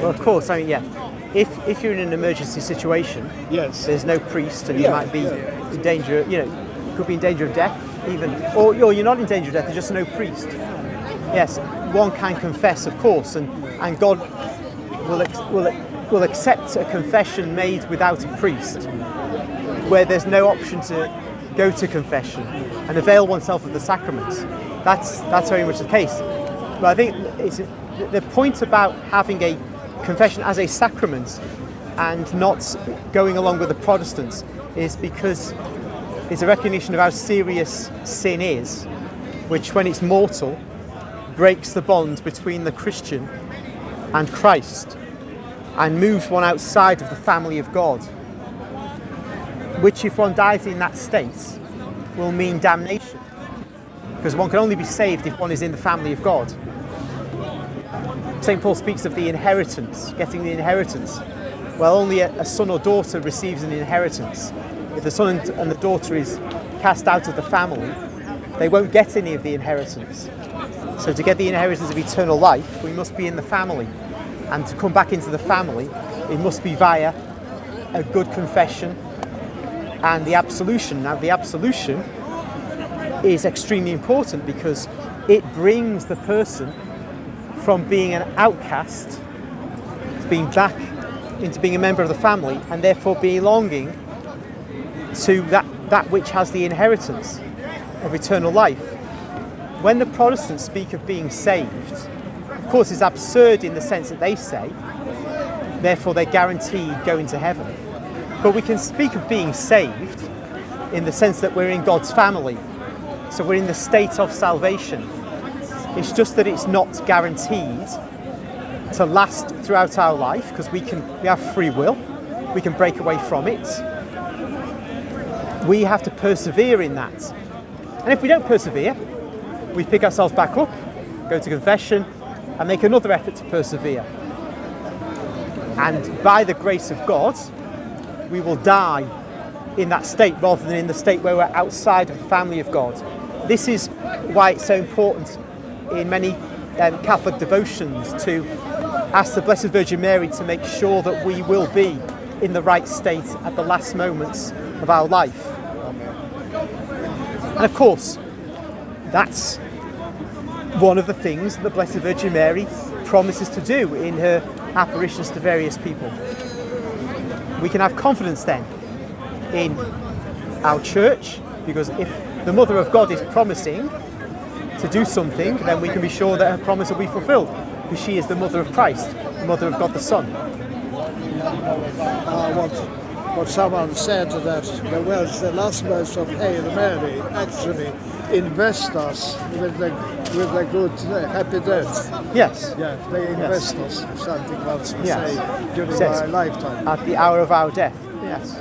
Well, of course, I mean, yeah. If you're in an emergency situation, Yes. there's no priest, and you Yeah, might be yeah. in danger. You could be in danger of death, even, or you're not in danger of death. There's just no priest. Yes, one can confess, of course, and God will accept a confession made without a priest, where there's no option to go to confession and avail oneself of the sacraments. That's very much the case. But I think the point about having a confession as a sacrament and not going along with the Protestants is because it's a recognition of how serious sin is, which when it's mortal breaks the bond between the Christian and Christ and moves one outside of the family of God, which if one dies in that state will mean damnation, because one can only be saved if one is in the family of God. St. Paul speaks of the inheritance, getting the inheritance. Well, only a son or daughter receives an inheritance. If the son and the daughter is cast out of the family, they won't get any of the inheritance. So to get the inheritance of eternal life, we must be in the family. And to come back into the family, it must be via a good confession and the absolution. Now, the absolution is extremely important because it brings the person from being an outcast to being back into being a member of the family, and therefore belonging to that which has the inheritance of eternal life. When the Protestants speak of being saved, of course it's absurd in the sense that they say, therefore they're guaranteed going to heaven. But we can speak of being saved in the sense that we're in God's family. So we're in the state of salvation. It's just that it's not guaranteed to last throughout our life, because we have free will. We can break away from it. We have to persevere in that. And if we don't persevere, we pick ourselves back up, go to confession, and make another effort to persevere. And by the grace of God, we will die in that state rather than in the state where we're outside of the family of God. This is why it's so important in many Catholic devotions to ask the Blessed Virgin Mary to make sure that we will be in the right state at the last moments of our life. And of course, that's one of the things that the Blessed Virgin Mary promises to do in her apparitions to various people. We can have confidence then in our church, because if the Mother of God is promising to do something, then we can be sure that her promise will be fulfilled, because she is the Mother of Christ, the Mother of God the Son. What someone said, that the last words of Hail Mary actually invest us with a good happy death. Yes. Yeah, they invest us something else to Yes. say during Says, our lifetime. at the hour of our death. Yes.